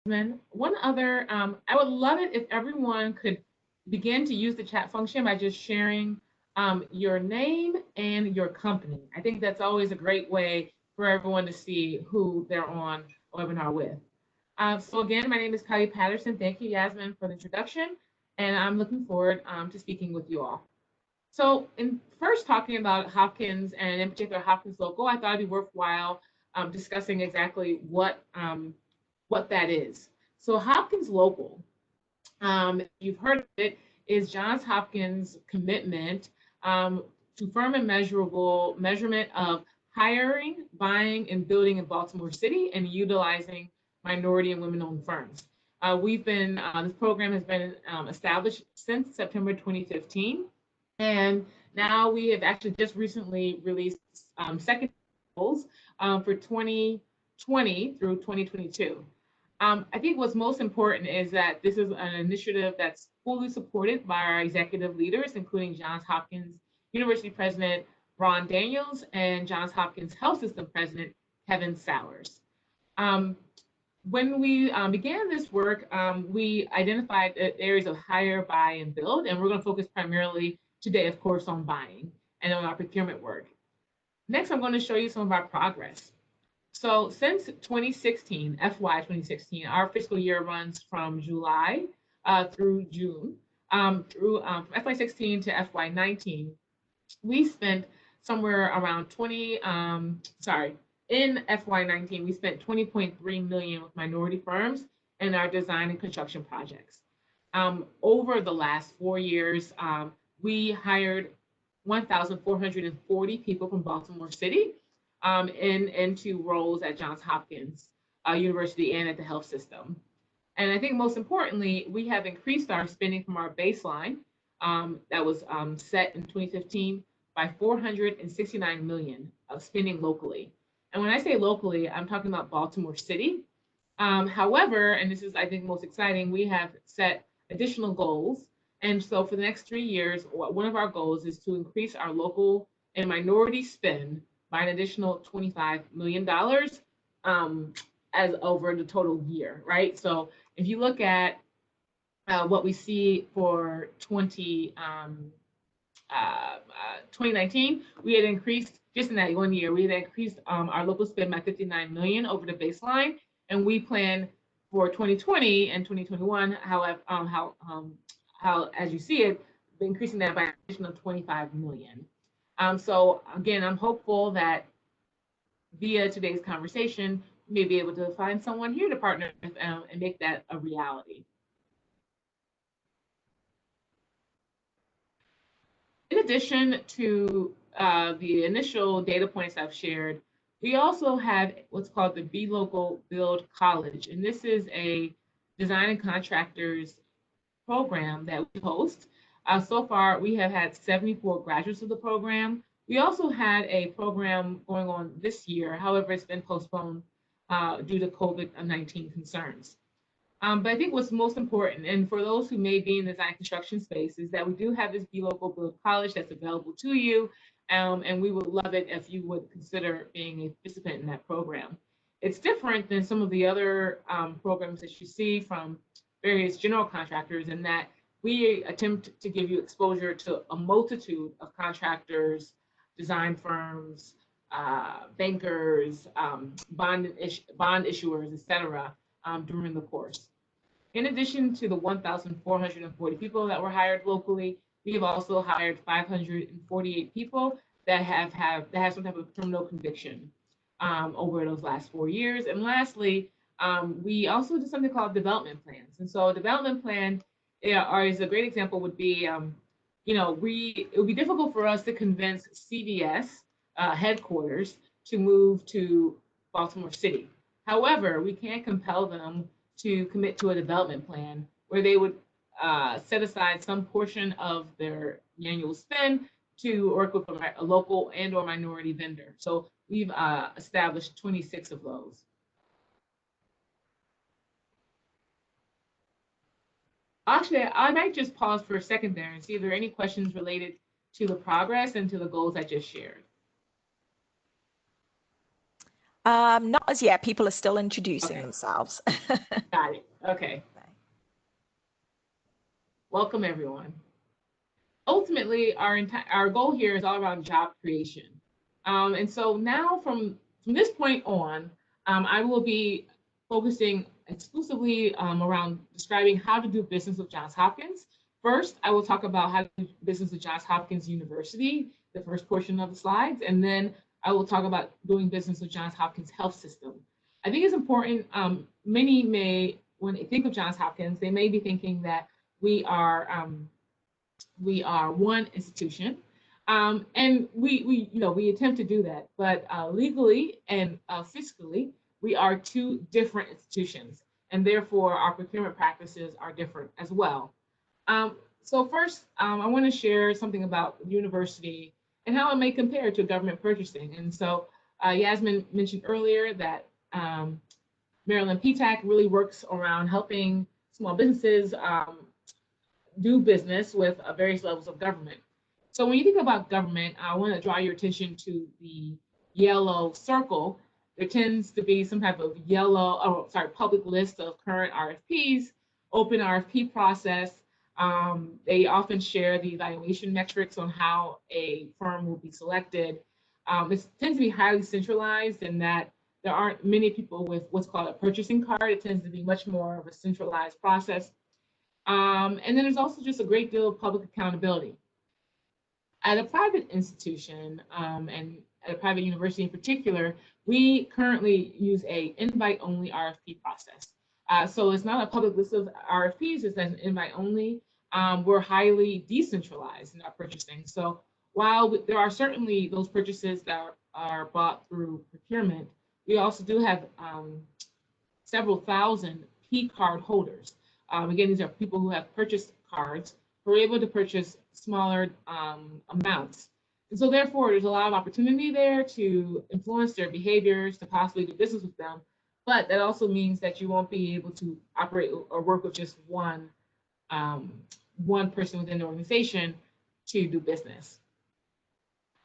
One other, I would love it if everyone could begin to use the chat function by just sharing your name and your company. I think that's always a great way for everyone to see who they're on a webinar with. So again, my name is Kylie Patterson. Thank you, Yasmin, for the introduction, and I'm looking forward to speaking with you all. So, in first talking about Hopkins and in particular Hopkins Local, I thought it'd be worthwhile discussing exactly what that is. So, Hopkins Local, you've heard of it, is Johns Hopkins' commitment to firm and measurable measurement of hiring, buying, and building in Baltimore City and utilizing minority and women-owned firms. This program has been established since September 2015, and now we have actually just recently released second goals for 2020 through 2022. I think what's most important is that this is an initiative that's fully supported by our executive leaders, including Johns Hopkins University President Ron Daniels and Johns Hopkins Health System President Kevin Sowers. When we began this work, we identified areas of hire, buy, and build, and we're going to focus primarily today, of course, on buying and on our procurement work. Next, I'm going to show you some of our progress. So since 2016, FY 2016, our fiscal year runs from July through June. From FY16 to FY19, we spent somewhere around in FY19, we spent 20.3 million with minority firms in our design and construction projects. Over the last 4 years, we hired 1,440 people from Baltimore City into roles at Johns Hopkins University and at the health system. And I think most importantly, we have increased our spending from our baseline that was set in 2015 by 469 million of spending locally. And when I say locally, I'm talking about Baltimore City. However, and this is, I think, most exciting, we have set additional goals. And so for the next 3 years, one of our goals is to increase our local and minority spend by an additional $25 million as over the total year, right? So if you look at what we see for 2019, we had increased, just in that 1 year, we had increased our local spend by 59 million over the baseline, and we plan for 2020 and 2021, how as you see it, increasing that by an additional 25 million. So again, I'm hopeful that via today's conversation, we may be able to find someone here to partner with and make that a reality. In addition to the initial data points I've shared, we also have what's called the BLocal Build College, and this is a design and contractors program that we host. So far, we have had 74 graduates of the program. We also had a program going on this year. However, it's been postponed due to COVID-19 concerns. But I think what's most important, and for those who may be in the design construction space, is that we do have this BLocal Build College that's available to you, and we would love it if you would consider being a participant in that program. It's different than some of the other programs that you see from various general contractors in that we attempt to give you exposure to a multitude of contractors, design firms, bankers, bond issuers, etc., during the course. In addition to the 1,440 people that were hired locally, we have also hired 548 people that have some type of criminal conviction over those last 4 years. And lastly, we also do something called development plans. And so a development plan is a great example would be, it would be difficult for us to convince CVS headquarters to move to Baltimore City. However, we can compel them to commit to a development plan where they would set aside some portion of their annual spend to work with a local and or minority vendor. So we've established 26 of those. Actually, I might just pause for a second there and see if there are any questions related to the progress and to the goals I just shared. Not as yet. People are still introducing Okay, themselves. got it. Okay, welcome everyone. Ultimately, our goal here is all around job creation. And so now from this point on, I will be focusing exclusively around describing how to do business with Johns Hopkins. First, I will talk about how to do business with Johns Hopkins University, the first portion of the slides, and then I will talk about doing business with Johns Hopkins Health System. I think it's important. Many may, when they think of Johns Hopkins, they may be thinking that we are one institution, and we attempt to do that, but legally and fiscally, we are two different institutions, and therefore our procurement practices are different as well. So first, I want to share something about university and how it may compare to government purchasing. And so Yasmin mentioned earlier that Maryland PTAC really works around helping small businesses do business with various levels of government. So when you think about government, I want to draw your attention to the yellow circle. There tends to be some type of public list of current RFPs, open RFP process. They often share the evaluation metrics on how a firm will be selected. It tends to be highly centralized in that there aren't many people with what's called a purchasing card. It tends to be much more of a centralized process. And then there's also just a great deal of public accountability. At a private institution, and at a private university in particular, we currently use a invite-only RFP process. So it's not a public list of RFPs, it's an invite-only. We're highly decentralized in our purchasing. So while there are certainly those purchases that are bought through procurement, we also do have several thousand P card holders. Again, these are people who have purchased cards who are able to purchase smaller amounts. And so therefore, there's a lot of opportunity there to influence their behaviors, to possibly do business with them. But that also means that you won't be able to operate or work with just one person within the organization to do business.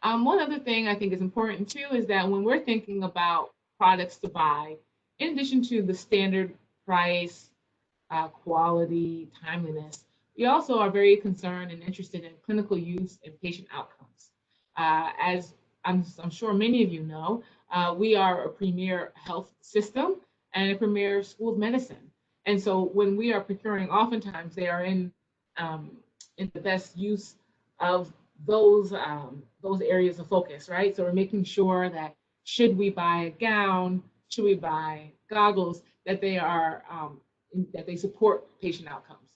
One other thing I think is important too is that when we're thinking about products to buy, in addition to the standard price, quality, timeliness, we also are very concerned and interested in clinical use and patient outcomes. As I'm sure many of you know, we are a premier health system and a premier school of medicine. And so when we are procuring, oftentimes they are in the best use of those areas of focus, right? So we're making sure that should we buy a gown, should we buy goggles, that they are that they support patient outcomes.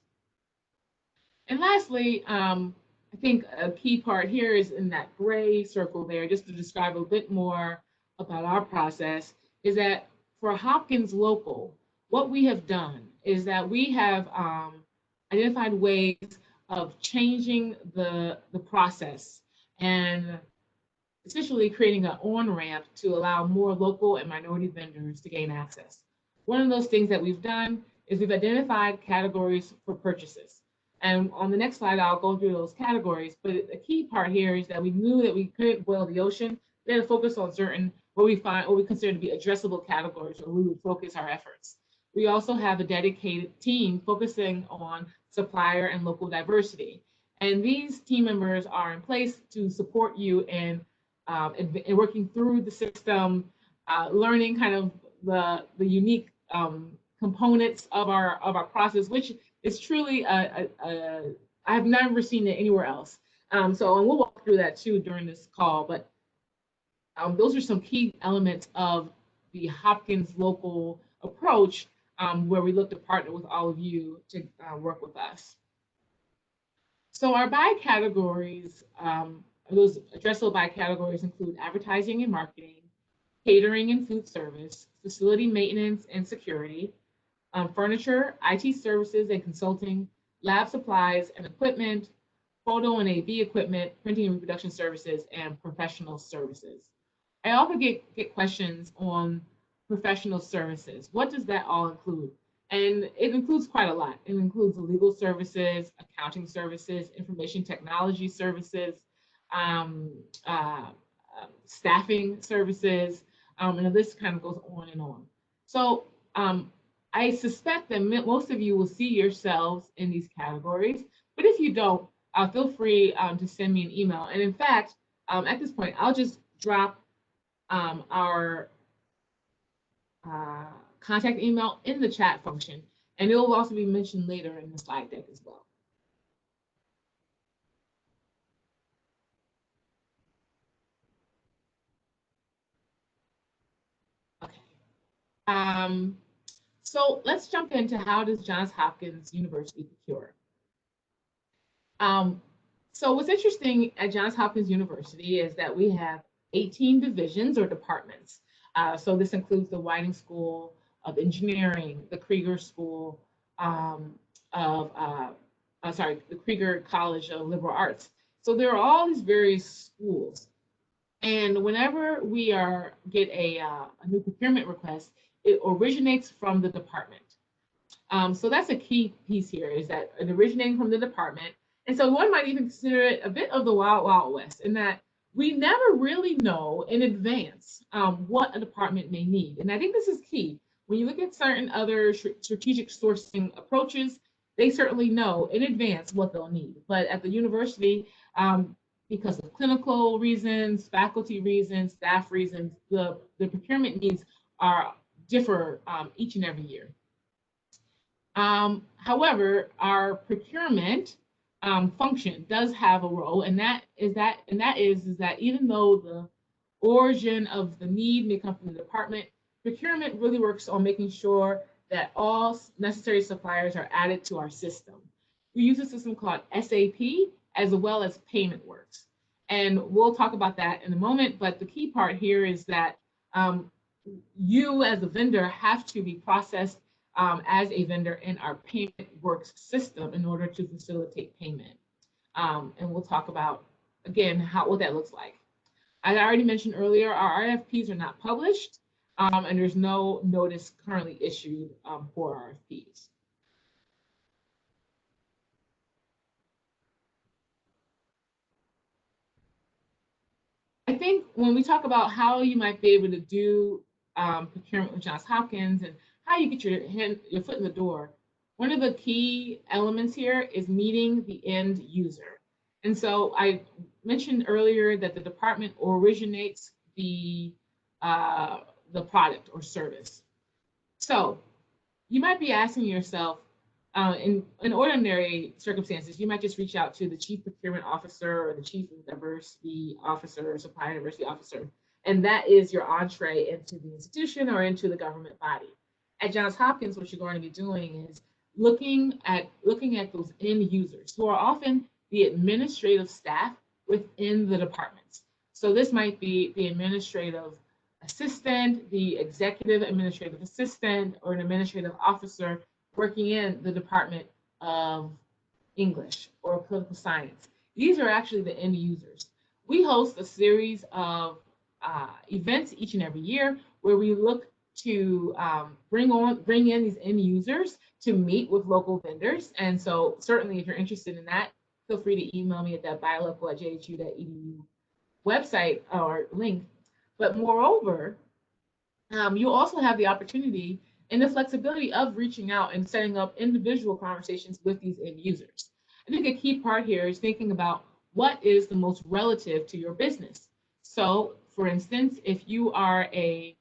And lastly, I think a key part here is in that gray circle there, just to describe a bit more about our process, is that for HopkinsLocal, what we have done is that we have identified ways of changing the process and essentially creating an on-ramp to allow more local and minority vendors to gain access. One of those things that we've done is we've identified categories for purchases. And on the next slide, I'll go through those categories. But the key part here is that we knew that we couldn't boil the ocean. We had to focus on certain what we consider to be addressable categories where we would focus our efforts. We also have a dedicated team focusing on supplier and local diversity. And these team members are in place to support you in working through the system, learning kind of the unique components of our process, which is truly I have never seen it anywhere else. And we'll walk through that too during this call. But those are some key elements of the HopkinsLocal approach, where we look to partner with all of you to work with us. So our buy categories, those addressable buy categories include advertising and marketing, catering and food service, facility maintenance and security, furniture, IT services and consulting, lab supplies and equipment, photo and AV equipment, printing and reproduction services, and professional services. I often get questions on professional services. What does that all include? And it includes quite a lot. It includes legal services, accounting services, information technology services, staffing services, And the list kind of goes on and on. So I suspect that most of you will see yourselves in these categories, but if you don't, feel free to send me an email. And in fact, at this point, I'll just drop our contact email in the chat function, and it will also be mentioned later in the slide deck as well. Okay. So let's jump into how does Johns Hopkins University procure? So what's interesting at Johns Hopkins University is that we have 18 divisions or departments. So this includes the Whiting School of Engineering, the Krieger School the Krieger College of Liberal Arts. So there are all these various schools. And whenever we get a new procurement request, it originates from the department. So that's a key piece here, is that it originating from the department. And so one might even consider it a bit of the Wild Wild West, in that we never really know in advance what a department may need. And I think this is key. When you look at certain other strategic sourcing approaches, they certainly know in advance what they'll need. But at the university, because of clinical reasons, faculty reasons, staff reasons, the procurement needs differ each and every year. However, our procurement function does have a role, and that is that even though the origin of the need may come from the department, procurement really works on making sure that all necessary suppliers are added to our system. We use a system called SAP as well as PaymentWorks, and we'll talk about that in a moment. But the key part here is that you as a vendor have to be processed as a vendor in our PaymentWorks system in order to facilitate payment. And we'll talk about, again, what that looks like. As I already mentioned earlier, our RFPs are not published, and there's no notice currently issued for RFPs. I think when we talk about how you might be able to do procurement with Johns Hopkins and how you get your foot in the door, one of the key elements here is meeting the end user. And so I mentioned earlier that the department originates the product or service. So you might be asking yourself, in ordinary circumstances, you might just reach out to the chief procurement officer or the chief diversity officer or supply diversity officer, and that is your entree into the institution or into the government body. At Johns Hopkins, what you're going to be doing is looking at those end users, who are often the administrative staff within the departments. So this might be the administrative assistant, the executive administrative assistant, or an administrative officer working in the Department of English or Political Science. These are actually the end users. We host a series of events each and every year where we look to bring in these end users to meet with local vendors. And so certainly if you're interested in that, feel free to email me at that BLocal@jhu.edu website or link. But moreover, you also have the opportunity and the flexibility of reaching out and setting up individual conversations with these end users. I think a key part here is thinking about what is the most relative to your business. So for instance, if you are a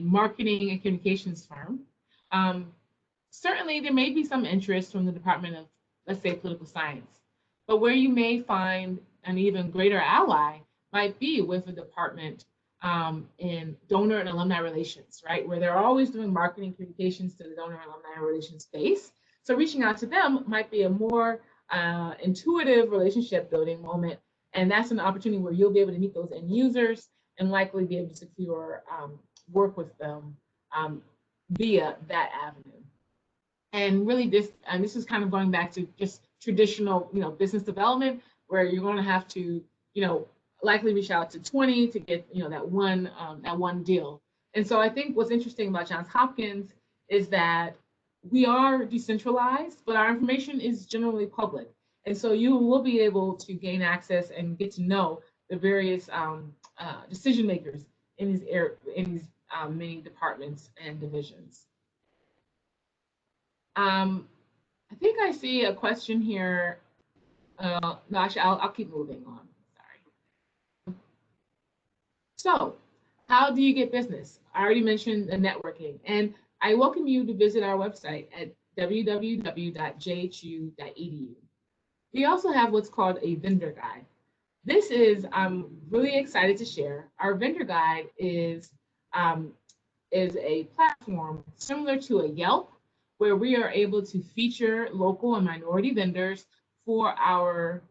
marketing and communications firm, certainly there may be some interest from the Department of, let's say, Political Science. But where you may find an even greater ally might be with a department in donor and alumni relations, right? Where they're always doing marketing communications to the donor and alumni relations space. So reaching out to them might be a more intuitive relationship building moment. And that's an opportunity where you'll be able to meet those end users and likely be able to secure work with them via that avenue. And really this is kind of going back to just traditional, business development, where you're going to have to, likely reach out to 20 to get, that one deal. And so I think what's interesting about Johns Hopkins is that we are decentralized, but our information is generally public. And so you will be able to gain access and get to know the various decision makers many departments and divisions. I think I see a question here. No, actually, I'll keep moving on. Sorry. So, how do you get business? I already mentioned the networking, and I welcome you to visit our website at www.jhu.edu. We also have what's called a vendor guide. This is, I'm really excited to share. Our vendor guide is a platform similar to a Yelp, where we are able to feature local and minority vendors for our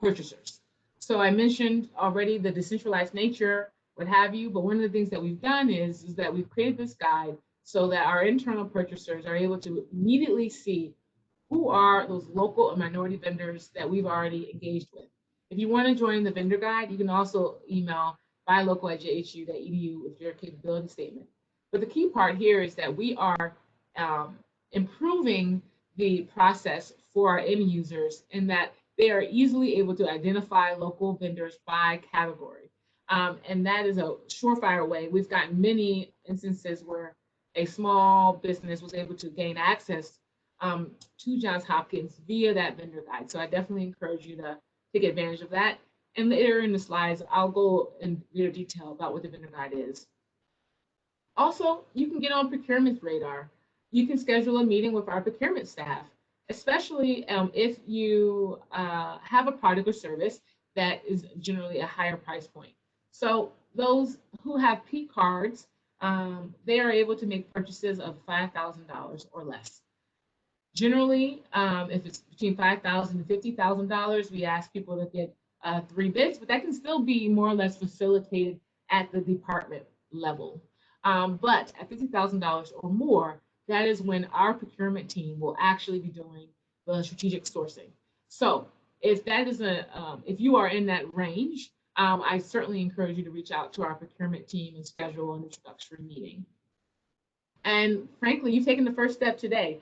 purchasers. So I mentioned already the decentralized nature, what have you, but one of the things that we've done is that we've created this guide so that our internal purchasers are able to immediately see who are those local and minority vendors that we've already engaged with. If you want to join the vendor guide, you can also email BLocal@jhu.edu with your capability statement. But the key part here is that we are improving the process for our end users in that they are easily able to identify local vendors by category. And that is a surefire way. We've gotten many instances where a small business was able to gain access to Johns Hopkins via that vendor guide. So I definitely encourage you to take advantage of that. And later in the slides, I'll go in greater detail about what the vendor guide is. Also, you can get on procurement's radar. You can schedule a meeting with our procurement staff, especially if you have a product or service that is generally a higher price point. So those who have P cards, they are able to make purchases of $5,000 or less. Generally, if it's between $5,000 and $50,000, we ask people to get 3 bids, but that can still be more or less facilitated at the department level. But at $50,000 or more, that is when our procurement team will actually be doing the strategic sourcing. So if that is if you are in that range, I certainly encourage you to reach out to our procurement team and schedule an introductory meeting. And frankly, you've taken the first step today.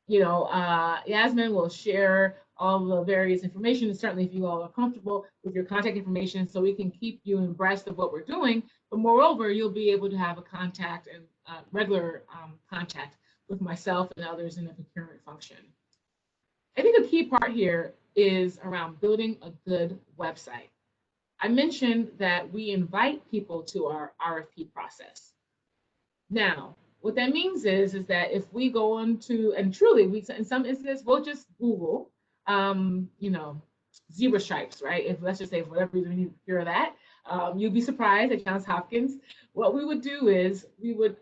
Yasmin will share all the various information, and certainly if you all are comfortable with your contact information, so we can keep you abreast of what we're doing. But moreover, you'll be able to have a contact and regular contact with myself and others in the procurement function. I think a key part here is around building a good website. I mentioned that we invite people to our RFP process. Now, what that means is that if we go into, and truly, in some instances, we'll just Google, zebra stripes, right? If let's just say for whatever reason we need to procure that, you'll be surprised at Johns Hopkins. What we would do is we would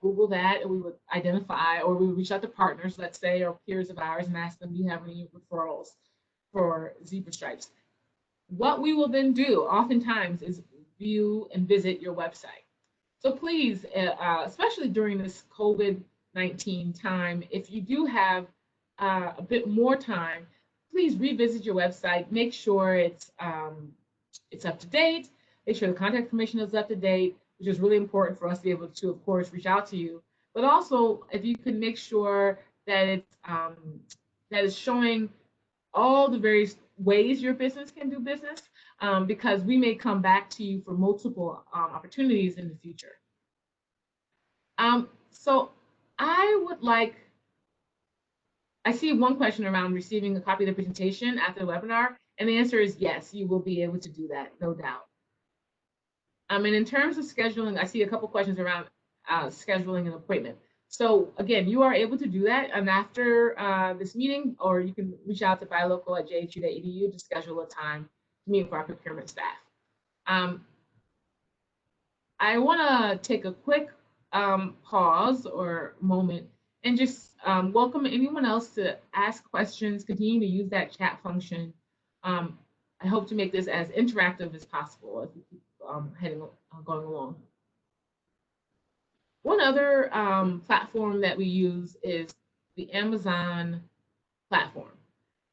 Google that, and we would identify, or we would reach out to partners, let's say, or peers of ours, and ask them, do you have any referrals for zebra stripes? What we will then do, oftentimes, is view and visit your website. So please, especially during this COVID-19 time, if you do have a bit more time, please revisit your website. Make sure it's up to date. Make sure the contact information is up to date, which is really important for us to be able to, of course, reach out to you. But also, if you can make sure that it's that is showing all the various ways your business can do business, because we may come back to you for multiple opportunities in the future. So I see one question around receiving a copy of the presentation after the webinar, and the answer is yes, you will be able to do that, no doubt. And in terms of scheduling, I see a couple questions around scheduling an appointment. So again, you are able to do that, and after this meeting, or you can reach out to BLocal@jhu.edu to schedule a time to meet with our procurement staff. I want to take a quick pause or moment and just welcome anyone else to ask questions, continue to use that chat function. I hope to make this as interactive as possible as we keep going along. One other platform that we use is the Amazon platform.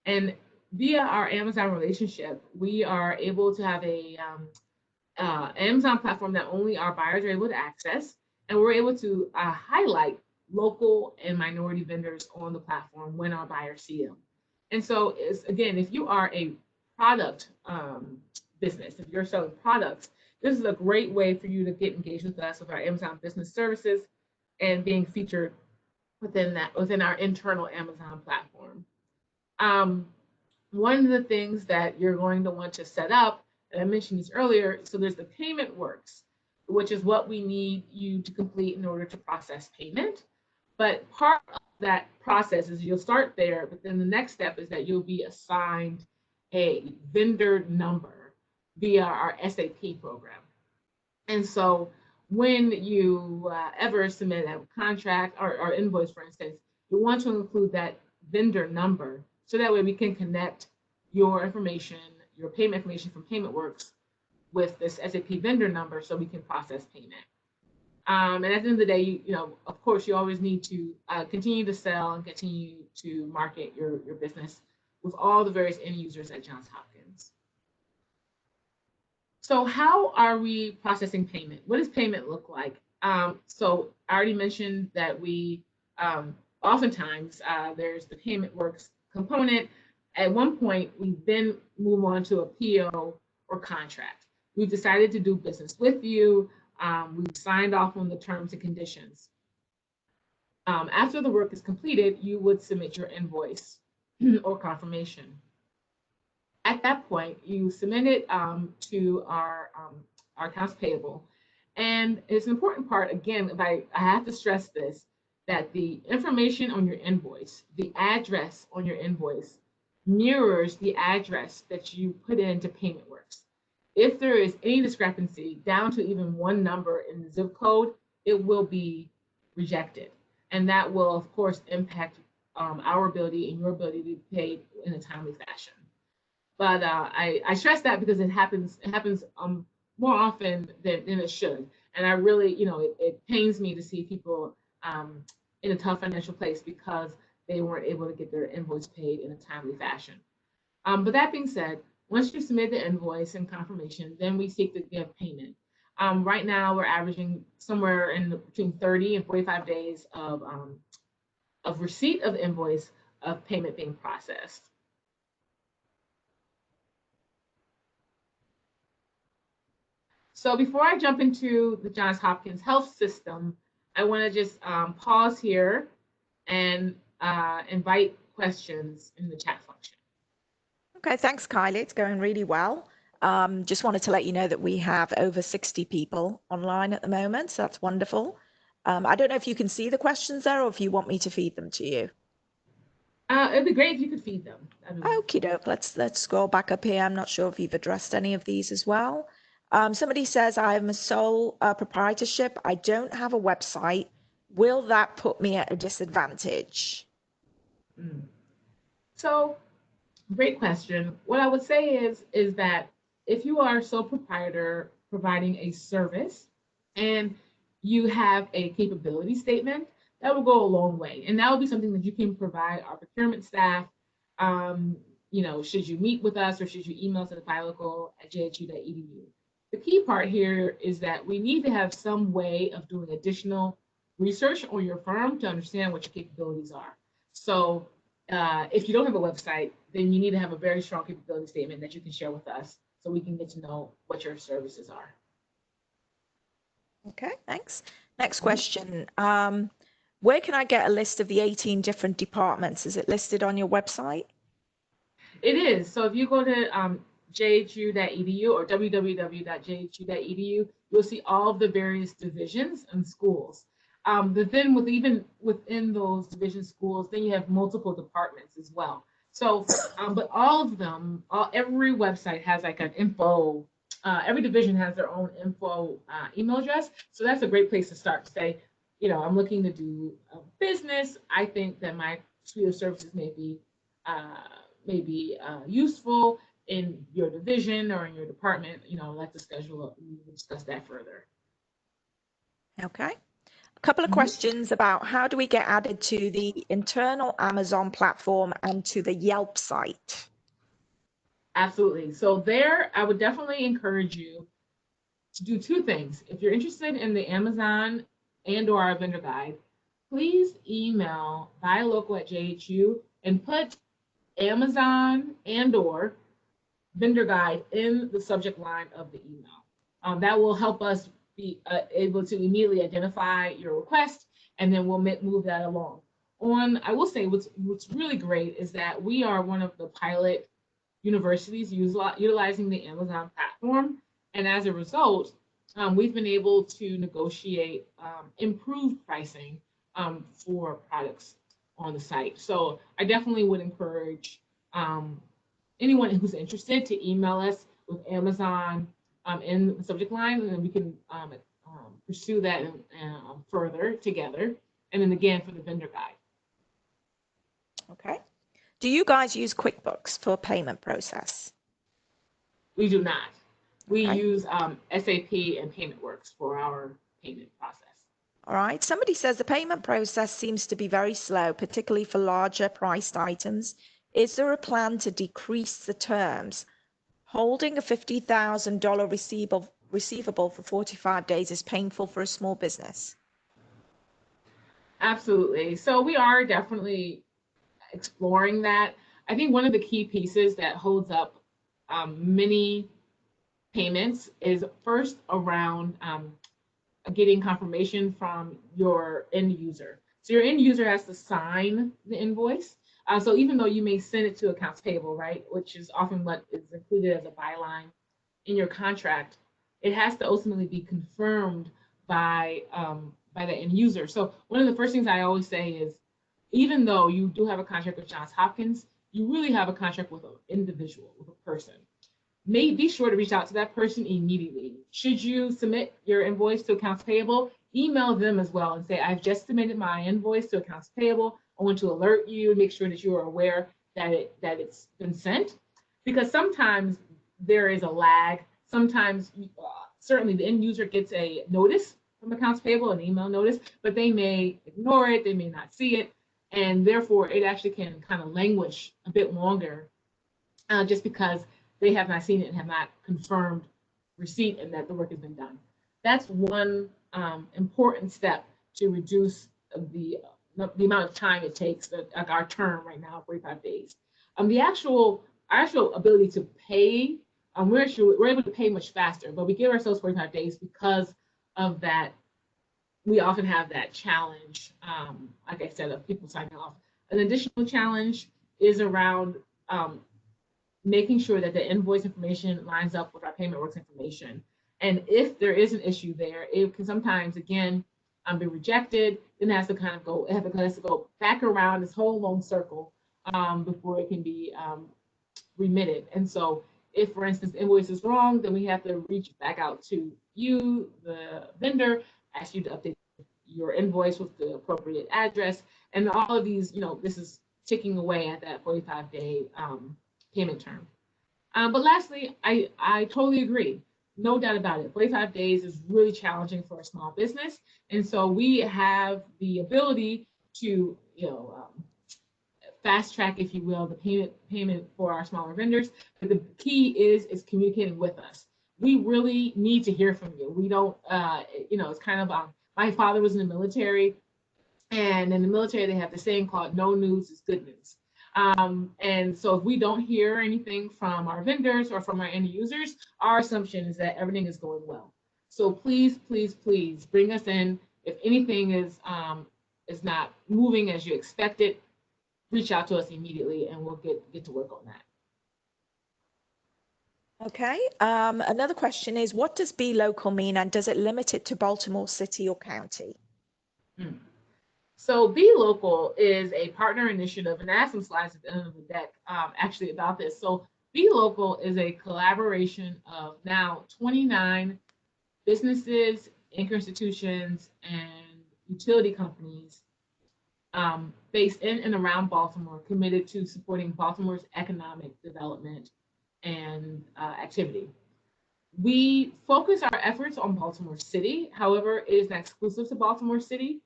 And via our Amazon relationship, we are able to have a Amazon platform that only our buyers are able to access. And we're able to highlight local and minority vendors on the platform when our buyers see them. And so, again, if you are a product business, if you're selling products, this is a great way for you to get engaged with us with our Amazon Business Services and being featured within our internal Amazon platform. Um, One of the things that you're going to want to set up, and I mentioned this earlier, so there's the payment works, which is what we need you to complete in order to process payment. But part of that process is you'll start there, but then the next step is that you'll be assigned a vendor number via our SAP program. And so when you ever submit a contract or invoice, for instance, you want to include that vendor number so that way we can connect your information, your payment information from PaymentWorks with this SAP vendor number so we can process payment. And at the end of the day, of course, you always need to continue to sell and continue to market your business with all the various end users at Johns Hopkins. So how are we processing payment? What does payment look like? So I already mentioned that we oftentimes there's the payment works component. At one point, we then move on to a PO or contract. We've decided to do business with you. We've signed off on the terms and conditions. After the work is completed, you would submit your invoice or confirmation. At that point, you submit it to our accounts payable. And it's an important part, again, I have to stress this, that the information on your invoice, the address on your invoice, mirrors the address that you put into PaymentWorks. If there is any discrepancy down to even one number in the zip code, it will be rejected. And that will, of course, impact our ability and your ability to be paid in a timely fashion. But I stress that because it happens more often than it should. And I really, it pains me to see people in a tough financial place because they weren't able to get their invoice paid in a timely fashion. But that being said, once you submit the invoice and confirmation, then we seek to give payment. Right now, we're averaging somewhere in between 30 and 45 days of receipt of invoice of payment being processed. So before I jump into the Johns Hopkins health system, I want to just pause here and invite questions in the chat function. Okay, thanks, Kylie. It's going really well. Just wanted to let you know that we have over 60 people online at the moment, so that's wonderful. I don't know if you can see the questions there or if you want me to feed them to you. It'd be great if you could feed them. Okie doke. Let's scroll back up here. I'm not sure if you've addressed any of these as well. Somebody says, I'm a sole proprietorship. I don't have a website. Will that put me at a disadvantage? So, great question. What I would say is that if you are a sole proprietor providing a service and you have a capability statement, that will go a long way. And that will be something that you can provide our procurement staff. Should you meet with us or should you email to the BLocal@jhu.edu. The key part here is that we need to have some way of doing additional research on your firm to understand what your capabilities are. So if you don't have a website, then you need to have a very strong capability statement that you can share with us so we can get to know what your services are. Okay, thanks. Next question. Where can I get a list of the 18 different departments? Is it listed on your website? It is. So if you go to jhu.edu or www.jhu.edu, you'll see all of the various divisions and schools. But then within those division schools, then you have multiple departments as well. So, but all of them, every website has like an info. Every division has their own info email address. So that's a great place to start to say, I'm looking to do a business. I think that my suite of services may be useful in your division or in your department. Let's discuss that further. Okay. A couple of questions about how do we get added to the internal Amazon platform and to the Yelp site? Absolutely. So there, I would definitely encourage you to do two things. If you're interested in the Amazon and/or our vendor guide, please email BLocal@jhu and put Amazon and/or vendor guide in the subject line of the email. That will help us be able to immediately identify your request, and then we'll move that along. I will say what's really great is that we are one of the pilot universities utilizing the Amazon platform, and as a result, we've been able to negotiate improved pricing for products on the site. So I definitely would encourage anyone who's interested to email us with Amazon in the subject line, and then we can pursue that further together. And then again, for the vendor guide. Okay. Do you guys use QuickBooks for payment process? We do not. We Okay. use SAP and PaymentWorks for our payment process. All right. Somebody says the payment process seems to be very slow, particularly for larger priced items. Is there a plan to decrease the terms? Holding a $50,000 receivable for 45 days is painful for a small business. Absolutely. So we are definitely exploring that. I think one of the key pieces that holds up many payments is first around getting confirmation from your end user. So your end user has to sign the invoice. So even though you may send it to accounts payable, right, which is often what is included as a byline in your contract, it has to ultimately be confirmed by the end user. So one of the first things I always say is, even though you do have a contract with Johns Hopkins, you really have a contract with an individual, with a person. Be sure to reach out to that person immediately. Should you submit your invoice to accounts payable, email them as well and say, I've just submitted my invoice to accounts payable. I want to alert you and make sure that you are aware that it's been sent. Because sometimes there is a lag. Sometimes certainly the end user gets a notice from accounts payable, an email notice, but they may ignore it, they may not see it, and therefore it actually can kind of languish a bit longer just because they have not seen it and have not confirmed receipt and that the work has been done. That's one important step to reduce the amount of time it takes, our term right now, 45 days. Our actual ability to pay, we're able to pay much faster, but we give ourselves 45 days because of that. We often have that challenge, like I said, of people signing off. An additional challenge is around making sure that the invoice information lines up with our PaymentWorks information. And if there is an issue there, it can sometimes, again, be rejected. Then it has to kind of go back around this whole long circle before it can be remitted. And so if, for instance, the invoice is wrong, then we have to reach back out to you, the vendor, ask you to update your invoice with the appropriate address. And all of these, this is ticking away at that 45-day payment term. But lastly, I totally agree. No doubt about it. 45 days is really challenging for a small business. And so we have the ability to, fast track, if you will, the payment for our smaller vendors. But the key is communicating with us. We really need to hear from you. We don't, it's kind of, my father was in the military, and in the military, they have the saying called no news is good news. And so if we don't hear anything from our vendors or from our end users, our assumption is that everything is going well. So please, please, please bring us in. If anything is not moving as you expected, reach out to us immediately and we'll get to work on that. Okay. Another question is, what does BLocal mean, and does it limit it to Baltimore City or County? So BLocal is a partner initiative, and I have some slides at the end of the deck actually about this. So BLocal is a collaboration of now 29 businesses, anchor institutions, and utility companies based in and around Baltimore, committed to supporting Baltimore's economic development and activity. We focus our efforts on Baltimore City. However, it is not exclusive to Baltimore City.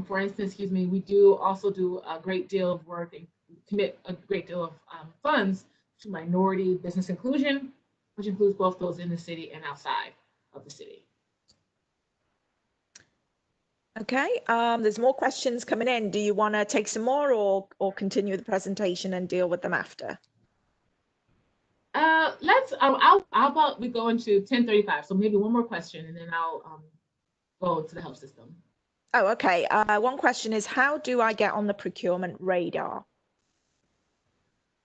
For instance, we do also do a great deal of work and commit a great deal of funds to minority business inclusion, which includes both those in the city and outside of the city. Okay, there's more questions coming in. Do you want to take some more or continue the presentation and deal with them after? How about we go into 10:35? So maybe one more question, and then I'll go to the health system. Oh, okay. One question is, how do I get on the procurement radar?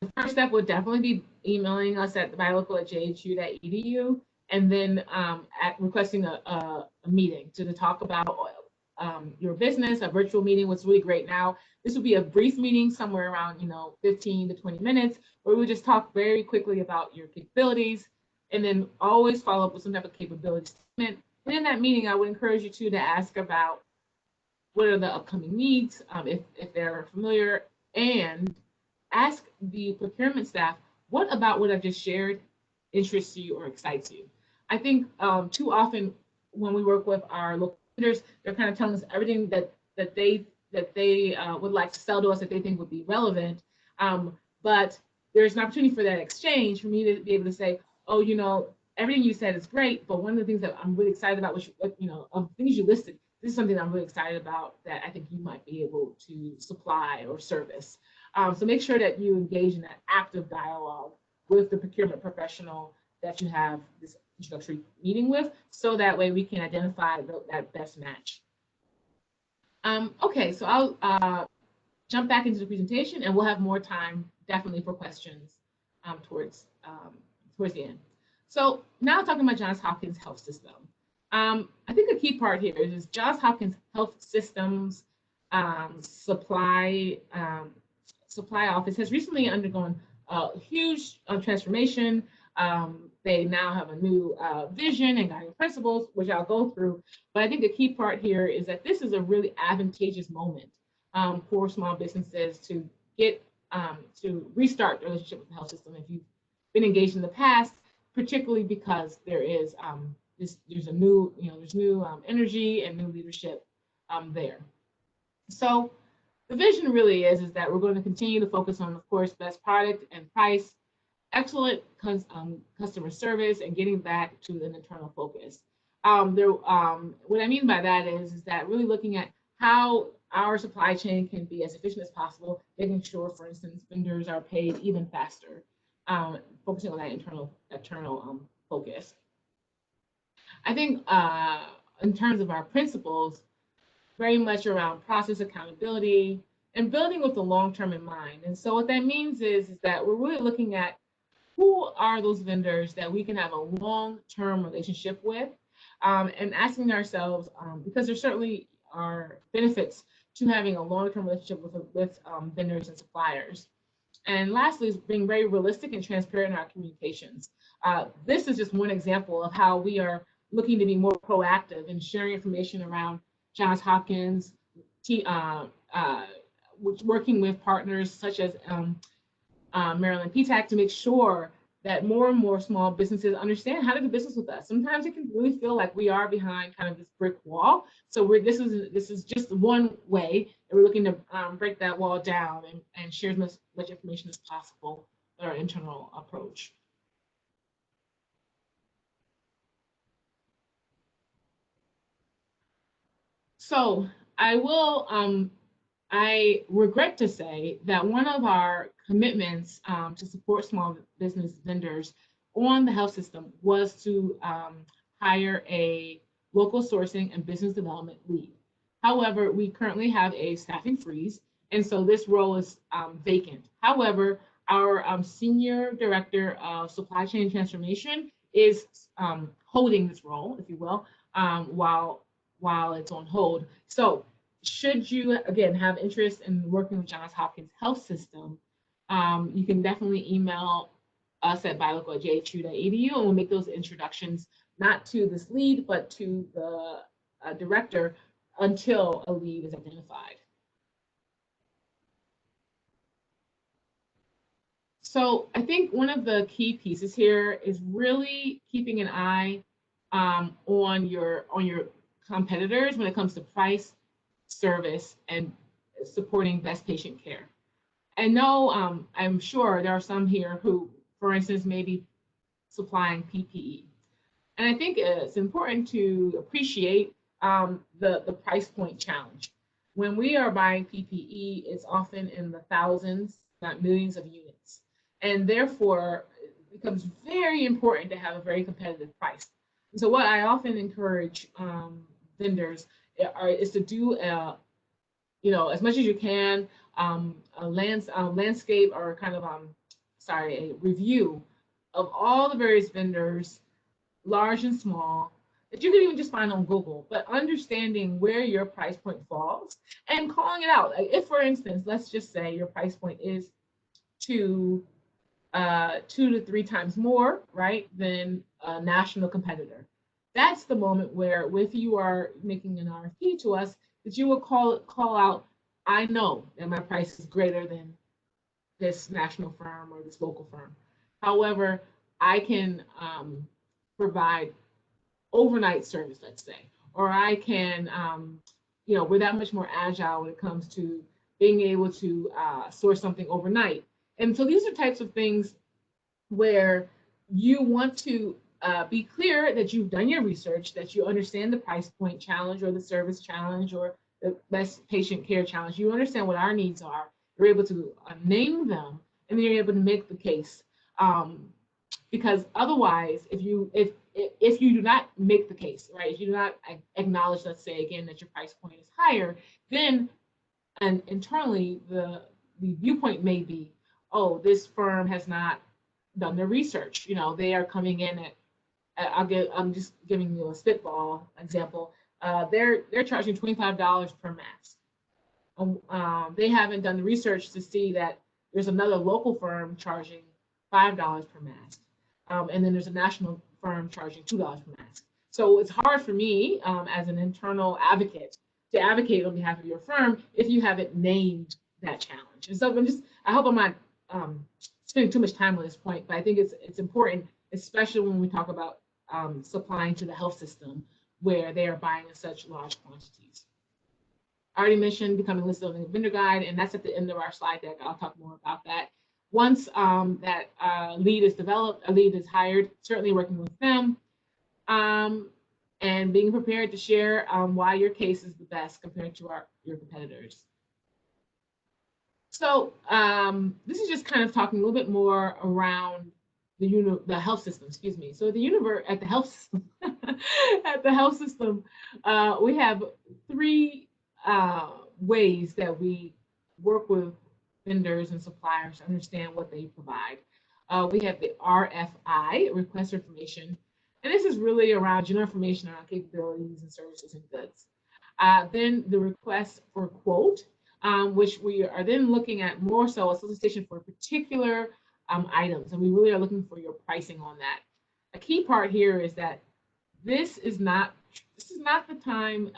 The first step would definitely be emailing us at BLocal@jhu.edu, and then at requesting a meeting to talk about your business. A virtual meeting was really great. Now, this would be a brief meeting, somewhere around 15 to 20 minutes, where we just talk very quickly about your capabilities, and then always follow up with some type of capability statement. And in that meeting, I would encourage you to ask about what are the upcoming needs, if they're familiar, and ask the procurement staff, what about what I've just shared interests you or excites you? I think too often when we work with our local leaders, they're kind of telling us everything that they would like to sell to us that they think would be relevant. But there's an opportunity for that exchange for me to be able to say, oh, everything you said is great, but one of the things that I'm really excited about, which of things you listed, this is something I'm really excited about that I think you might be able to supply or service. So make sure that you engage in that active dialogue with the procurement professional that you have this introductory meeting with, so that way we can identify that best match. Okay, so I'll jump back into the presentation, and we'll have more time definitely for questions towards the end. So now talking about Johns Hopkins Health System. I think a key part here is Johns Hopkins Health System's supply office has recently undergone a huge transformation. They now have a new vision and guiding principles, which I'll go through. But I think the key part here is that this is a really advantageous moment for small businesses to get to restart their relationship with the health system if you've been engaged in the past, particularly because there's new energy and new leadership there. So the vision really is that we're going to continue to focus on, of course, best product and price, excellent customer service, and getting back to an internal focus. What I mean by that is that really looking at how our supply chain can be as efficient as possible, making sure, for instance, vendors are paid even faster, focusing on that internal focus. I think in terms of our principles, very much around process accountability and building with the long term in mind. And so what that means is that we're really looking at who are those vendors that we can have a long term relationship with, and asking ourselves, because there certainly are benefits to having a long term relationship with vendors and suppliers. And lastly, is being very realistic and transparent in our communications. This is just one example of how we are looking to be more proactive in sharing information around Johns Hopkins, working with partners such as Maryland PTAC to make sure that more and more small businesses understand how to do business with us. Sometimes it can really feel like we are behind kind of this brick wall. So this is just one way, and we're looking to break that wall down and share as much information as possible with our internal approach. So I regret to say that one of our commitments to support small business vendors on the health system was to hire a local sourcing and business development lead. However, we currently have a staffing freeze, and so this role is vacant. However, our senior director of supply chain transformation is holding this role, if you will, while it's on hold. So should you, again, have interest in working with Johns Hopkins Health System, you can definitely email us at BLocal@jhu.edu, and we'll make those introductions, not to this lead, but to the director until a lead is identified. So I think one of the key pieces here is really keeping an eye on your competitors when it comes to price, service, and supporting best patient care. I know I'm sure there are some here who, for instance, may be supplying PPE. And I think it's important to appreciate the price point challenge. When we are buying PPE, it's often in the thousands, not millions of units. And therefore, becomes very important to have a very competitive price. And so what I often encourage vendors is to do as much as you can, landscape or kind of a review of all the various vendors, large and small, that you can even just find on Google, but understanding where your price point falls and calling it out. Like if, for instance, let's just say your price point is to 2 to 3 times more, right, than a national competitor. That's the moment where, if you are making an RFP to us, that you will call out, I know that my price is greater than this national firm or this local firm. However, I can provide overnight service, let's say, or I can, we're that much more agile when it comes to being able to source something overnight. And so these are types of things where you want to be clear that you've done your research, that you understand the price point challenge or the service challenge or the best patient care challenge. You understand what our needs are. You're able to name them, and then you're able to make the case. Because otherwise, if you do not make the case, right, if you do not acknowledge, let's say again, that your price point is higher, then and internally the viewpoint may be, oh, this firm has not done their research. They are coming in at I'm just giving you a spitball example. They're charging $25 per mask. They haven't done the research to see that there's another local firm charging $5 per mask, and then there's a national firm charging $2 per mask. So it's hard for me as an internal advocate to advocate on behalf of your firm if you haven't named that challenge. And so I hope I'm not spending too much time on this point, but I think it's important, especially when we talk about supplying to the health system where they are buying in such large quantities. I already mentioned becoming listed on the vendor guide, and that's at the end of our slide deck. I'll talk more about that. Once that lead is developed, a lead is hired, certainly working with them, and being prepared to share why your case is the best compared to your competitors. So this is just kind of talking a little bit more around the health system, excuse me. So at the health system, we have 3 ways that we work with vendors and suppliers to understand what they provide. We have the RFI, request for information, and this is really around general information on capabilities and services and goods. Then the request for quote, which we are then looking at more so a solicitation for particular items, and we really are looking for your pricing on that. A key part here is that this is not the time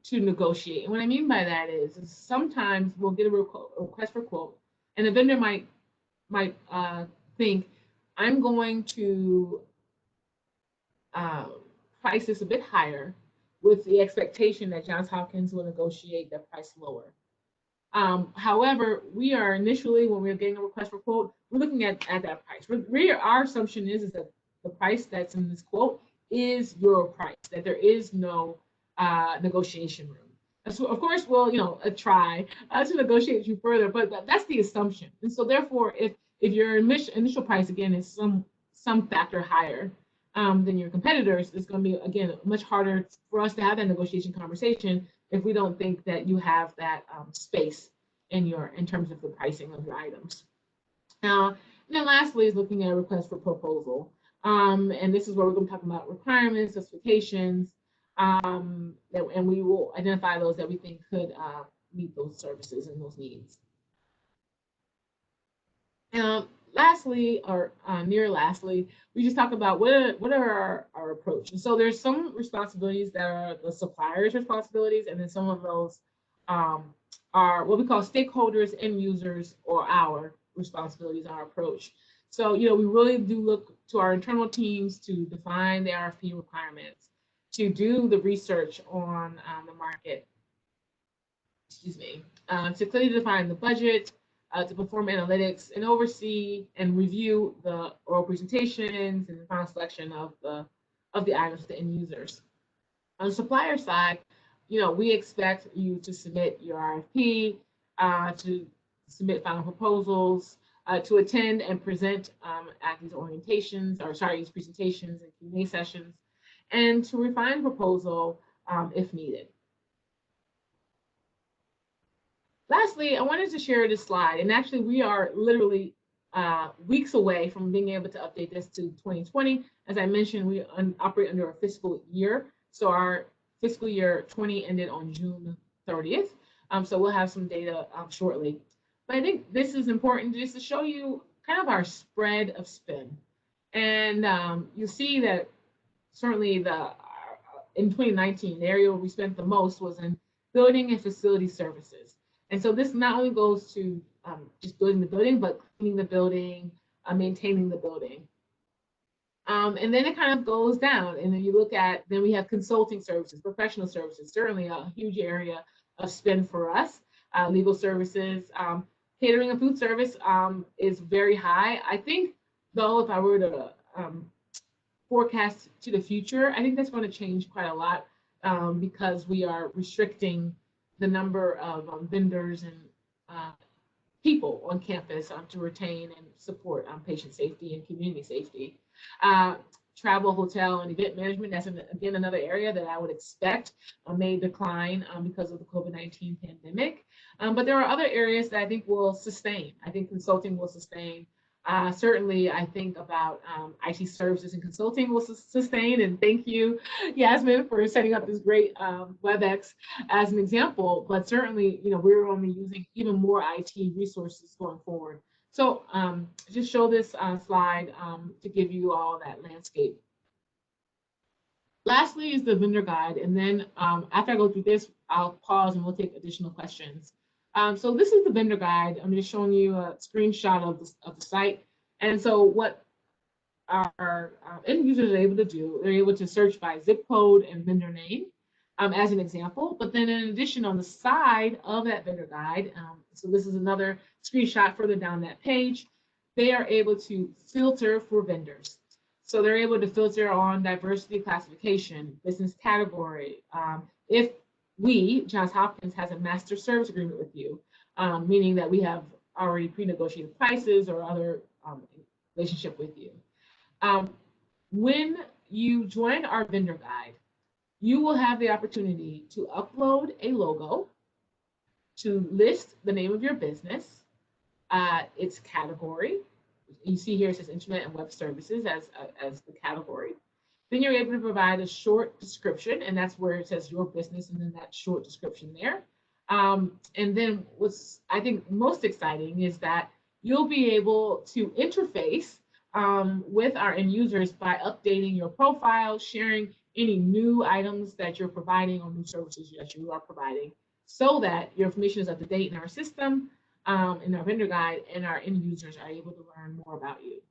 to negotiate. And what I mean by that is sometimes we'll get a request for quote, and the vendor might think, I'm going to price this a bit higher with the expectation that Johns Hopkins will negotiate the price lower. However, we are initially, when we're getting a request for quote, we're looking at that price. Our assumption is that the price that's in this quote is your price, that there is no negotiation room. So of course, we'll try to negotiate you further, but that's the assumption. And so therefore, if your initial price again is some factor higher than your competitors, it's going to be again much harder for us to have that negotiation conversation if we don't think that you have that space in terms of the pricing of your items. And then lastly is looking at a request for proposal. And this is where we're going to talk about requirements, specifications, and we will identify those that we think could meet those services and those needs. Lastly, or near lastly, we just talk about what are our approach. And so there's some responsibilities that are the supplier's responsibilities, and then some of those are what we call stakeholders, end users, or our responsibilities, our approach. So, we really do look to our internal teams to define the RFP requirements, to do the research on the market, to clearly define the budget, to perform analytics and oversee and review the oral presentations and the final selection of the items to end users. On the supplier side, we expect you to submit your RFP, to submit final proposals, to attend and present at these orientations, these presentations and Q&A sessions, and to refine proposal if needed. Lastly, I wanted to share this slide, and actually we are literally weeks away from being able to update this to 2020. As I mentioned, we operate under a fiscal year, so our fiscal year 20 ended on June 30th, so we'll have some data shortly. But I think this is important just to show you kind of our spread of spend. And you'll see that certainly in 2019, the area where we spent the most was in building and facility services. And so this not only goes to just building the building, but cleaning the building, maintaining the building. And then it kind of goes down. And then you look at, then we have consulting services, professional services, certainly a huge area of spend for us. Legal services, catering and food service is very high. I think, though, if I were to forecast to the future, I think that's going to change quite a lot because we are restricting the number of vendors and people on campus to retain and support patient safety and community safety. Travel, hotel, and event management, that's again another area that I would expect may decline because of the COVID-19 pandemic. But there are other areas that I think will sustain. I think consulting will sustain. Certainly, I think about IT services and consulting will sustain. And thank you, Yasmin, for setting up this great WebEx as an example. But certainly, we're only using even more IT resources going forward. So just show this slide to give you all that landscape. Lastly is the vendor guide. And then after I go through this, I'll pause and we'll take additional questions. So this is the vendor guide. I'm just showing you a screenshot of the site. And so what our end users are able to do, they're able to search by zip code and vendor name as an example. But then in addition, on the side of that vendor guide, so this is another screenshot further down that page, they are able to filter for vendors. So they're able to filter on diversity classification, business category. If we, Johns Hopkins, has a master service agreement with you, meaning that we have already pre-negotiated prices or other relationship with you. When you join our vendor guide, you will have the opportunity to upload a logo, to list the name of your business, its category. You see here it says Internet and Web Services as the category. Then you're able to provide a short description, and that's where it says your business and then that short description there. And then what's I think most exciting is that you'll be able to interface with our end users by updating your profile, sharing any new items that you're providing or new services that you are providing, so that your information is up to date in our system, in our vendor guide, and our end users are able to learn more about you.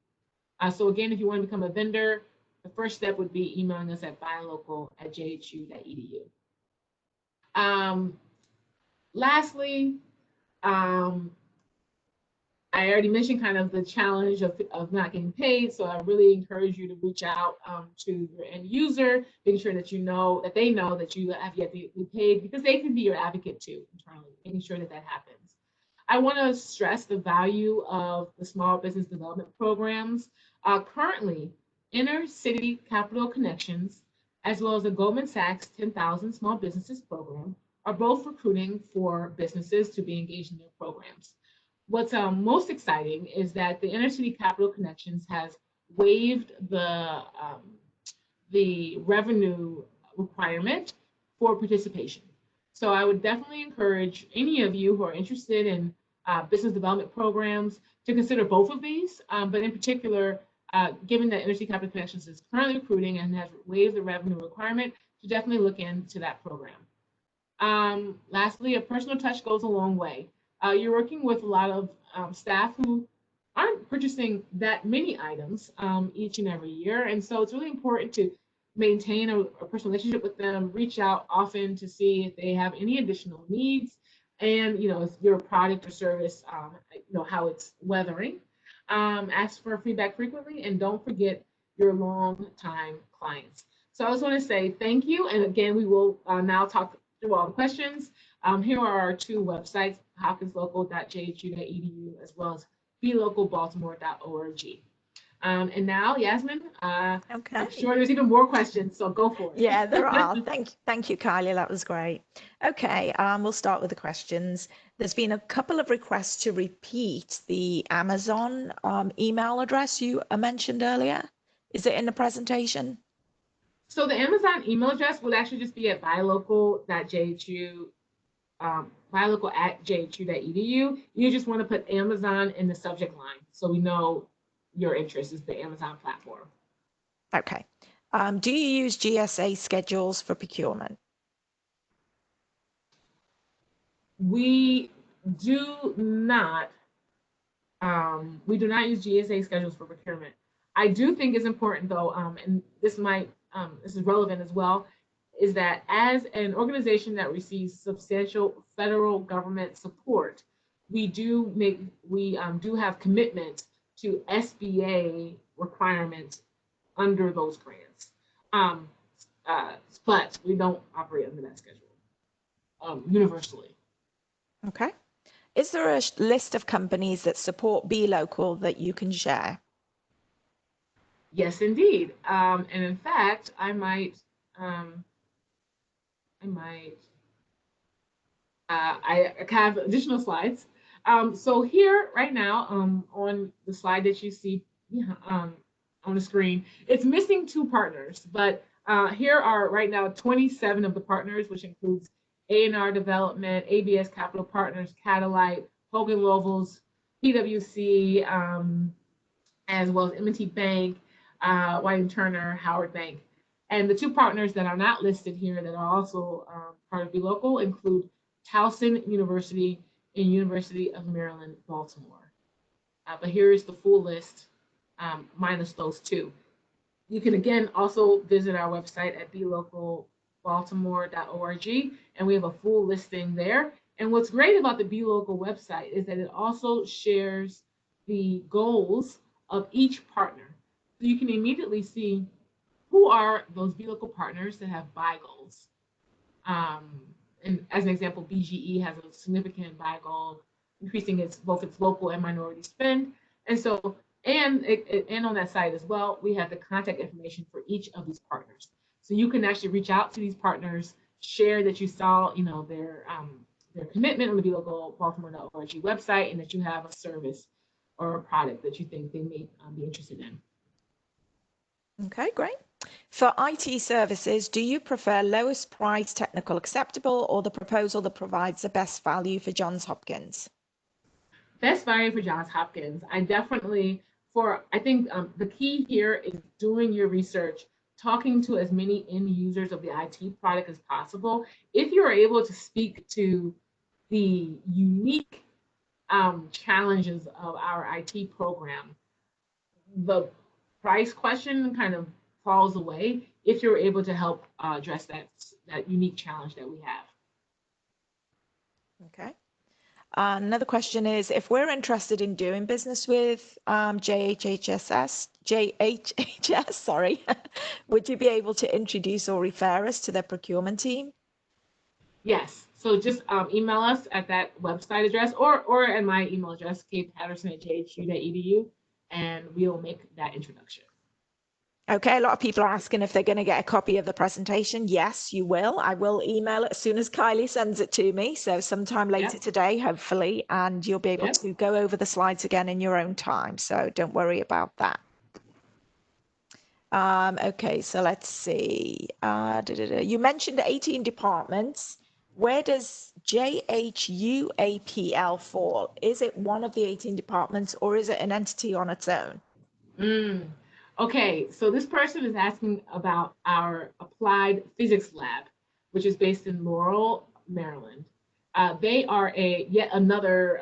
So again, if you want to become a vendor, the first step would be emailing us at BLocal@jhu.edu. Lastly, I already mentioned kind of the challenge of not getting paid, so I really encourage you to reach out to your end user, making sure that that they know that you have yet to be paid, because they can be your advocate too internally, making sure that happens. I want to stress the value of the small business development programs. Currently, Inner City Capital Connections, as well as the Goldman Sachs 10,000 Small Businesses Program, are both recruiting for businesses to be engaged in their programs. What's most exciting is that the Inner City Capital Connections has waived the revenue requirement for participation. So I would definitely encourage any of you who are interested in business development programs to consider both of these, but in particular, given that Inner City Capital Connections is currently recruiting and has waived the revenue requirement, to definitely look into that program. Lastly, a personal touch goes a long way. You're working with a lot of staff who aren't purchasing that many items each and every year, and so it's really important to maintain a personal relationship with them, reach out often to see if they have any additional needs, and if your product or service, how it's weathering. Ask for feedback frequently, and don't forget your long-time clients. So I just want to say thank you, and again, we will now talk through all the questions. Here are our two websites, HopkinsLocal.jhu.edu, as well as blocalbaltimore.org. And now, Yasmin, Okay. I'm sure there's even more questions, so go for it. Yeah, there are. Thank you, Kylie. That was great. Okay, we'll start with the questions. There's been a couple of requests to repeat the Amazon email address you mentioned earlier. Is it in the presentation? So the Amazon email address would actually just be at BLocal.jhu, BLocal@jhu.edu. You just want to put Amazon in the subject line so we know your interest is the Amazon platform. Okay. Do you use GSA schedules for procurement? We do not. We do not use GSA schedules for procurement. I do think it's important though, and this is relevant as well, is that as an organization that receives substantial federal government support, we do have commitment to SBA requirements under those grants. Um, but we don't operate under that schedule universally. Okay. Is there a list of companies that support BLocal that you can share? Yes, indeed. And in fact, I have additional slides. So here right now, on the slide that you see on the screen, it's missing 2 partners, but here are right now 27 of the partners, which includes A&R Development, ABS Capital Partners, Catalyte, Hogan Lovells, PwC, as well as M&T Bank, White & Turner, Howard Bank. And the 2 partners that are not listed here that are also part of BLocal include Towson University and University of Maryland, Baltimore. But here is the full list, minus those 2. You can again also visit our website at blocalbaltimore.org, and we have a full listing there. And what's great about the BLocal website is that it also shares the goals of each partner. So you can immediately see who are those BLocal partners that have buy goals. And as an example, BGE has a significant buy goal, increasing both its local and minority spend. And so, and on that site as well, we have the contact information for each of these partners. So you can actually reach out to these partners, share that you saw, their commitment on the BLocalbaltimore.org website, and that you have a service or a product that you think they may be interested in. Okay, great. For IT services, do you prefer lowest price technical acceptable or the proposal that provides the best value for Johns Hopkins? Best value for Johns Hopkins. I think the key here is doing your research, talking to as many end users of the IT product as possible. If you're able to speak to the unique challenges of our IT program, the price question kind of falls away if you're able to help address that unique challenge that we have. Okay. Another question is, if we're interested in doing business with JHHS, sorry, would you be able to introduce or refer us to their procurement team? Yes. So just email us at that website address or at my email address, kpatterson@jhu.edu, and we'll make that introduction. Okay, a lot of people are asking if they're going to get a copy of the presentation. Yes, you will. I will email it as soon as Kylie sends it to me. So sometime later today, hopefully, and you'll be able to go over the slides again in your own time. So don't worry about that. Okay, so let's see. You mentioned 18 departments. Where does JHUAPL fall? Is it one of the 18 departments or is it an entity on its own? Okay, so this person is asking about our applied physics lab, which is based in Laurel, Maryland. They are yet another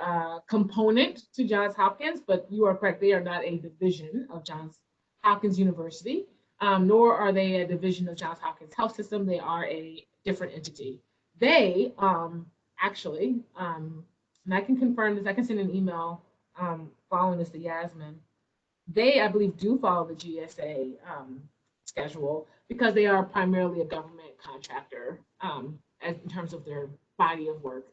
component to Johns Hopkins, but you are correct, they are not a division of Johns Hopkins University, nor are they a division of Johns Hopkins Health System. They are a different entity. They actually, and I can confirm this, I can send an email following this to Yasmin. They, I believe, do follow the GSA schedule because they are primarily a government contractor as in terms of their body of work.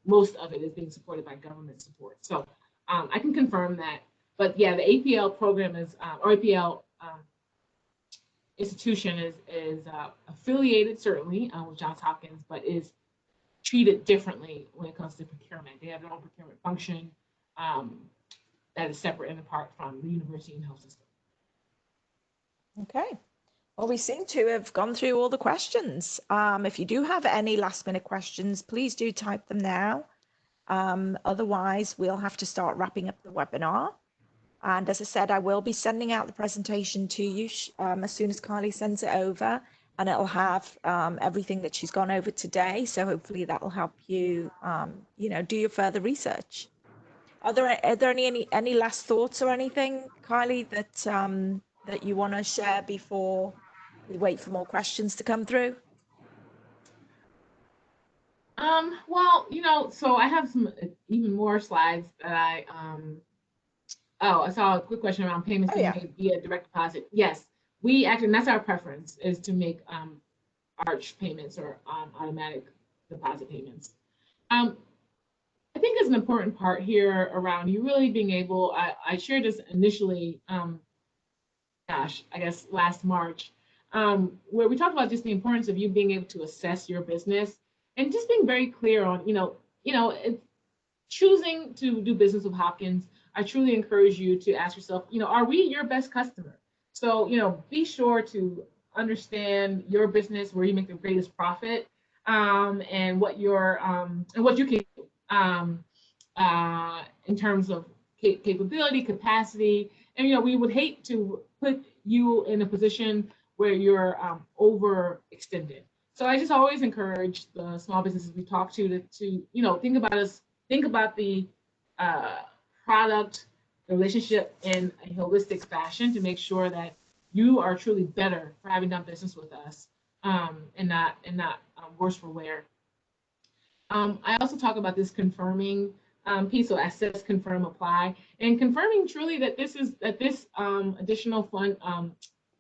Most of it is being supported by government support. So I can confirm that. But yeah, the APL program is, or APL institution is affiliated certainly with Johns Hopkins, but is treated differently when it comes to procurement. They have their own procurement function um, that is separate and apart from the university and health system. Okay. Well, we seem to have gone through all the questions. If you do have any last minute questions, please do type them now. Otherwise, we'll have to start wrapping up the webinar. And as I said, I will be sending out the presentation to you as soon as Kylie sends it over, and it'll have everything that she's gone over today. So hopefully that will help you, do your further research. Are there any last thoughts or anything, Kylie, that you want to share before we wait for more questions to come through? Well, so I have some even more slides that I saw a quick question around payments being made via direct deposit. Yes, we actually, that's our preference, is to make arch payments or automatic deposit payments. I think it's an important part here around you really being able, I shared this initially, I guess last March, where we talked about just the importance of you being able to assess your business and just being very clear on, choosing to do business with Hopkins. I truly encourage you to ask yourself, are we your best customer? So, be sure to understand your business, where you make the greatest profit, and what you can do in terms of capability, capacity. And, we would hate to put you in a position where you're overextended. So I just always encourage the small businesses we talk to think about the product, the relationship in a holistic fashion to make sure that you are truly better for having done business with us, and not worse for wear. I also talk about this confirming piece, so assess, confirm, apply, and confirming truly that this additional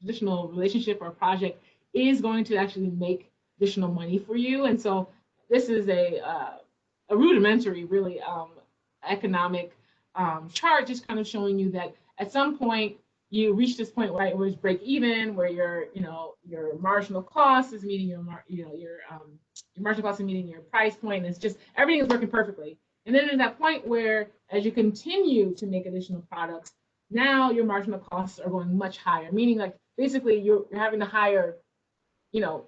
additional relationship or project is going to actually make additional money for you. And so this is a rudimentary, really, economic chart, just kind of showing you that at some point you reach this point, right, where it's break even, where your marginal cost is meeting your marginal cost is meeting your price point. It's just everything is working perfectly. And then there's that point where, as you continue to make additional products, now your marginal costs are going much higher, meaning like basically you're having to hire,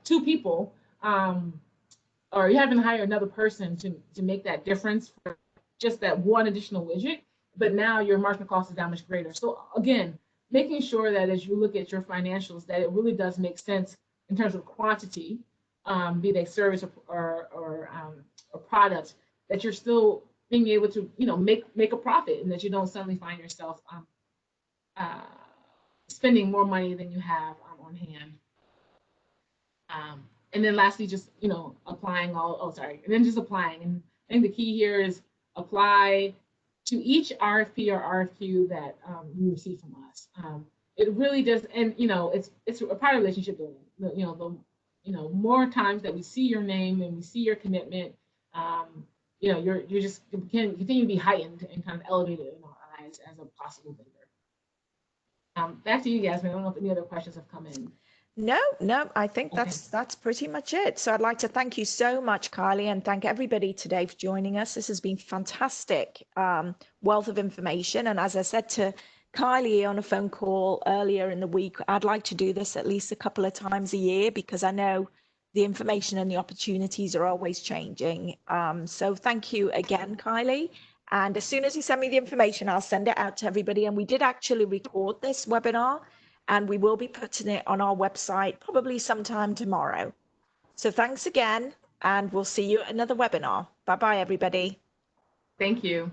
two people, or you're having to hire another person to make that difference for just that one additional widget. But now your marginal cost is that much greater. So again, making sure that as you look at your financials, that it really does make sense in terms of quantity, be they service or product, that you're still being able to make a profit, and that you don't suddenly find yourself spending more money than you have on hand. And then lastly, just applying and then just applying. And I think the key here is apply to each RFP or RFQ that you receive from us. It really does, and it's a part of relationship building. The more times that we see your name and we see your commitment, you're just continue to be heightened and kind of elevated in our eyes as a possible vendor. Back to you, Yasmin. I don't know if any other questions have come in. No, I think that's pretty much it. So I'd like to thank you so much, Kylie, and thank everybody today for joining us. This has been fantastic wealth of information. And as I said to Kylie on a phone call earlier in the week, I'd like to do this at least a couple of times a year, because I know the information and the opportunities are always changing. So thank you again, Kylie. And as soon as you send me the information, I'll send it out to everybody. And we did actually record this webinar, and we will be putting it on our website probably sometime tomorrow. So thanks again, and we'll see you at another webinar. Bye-bye, everybody. Thank you.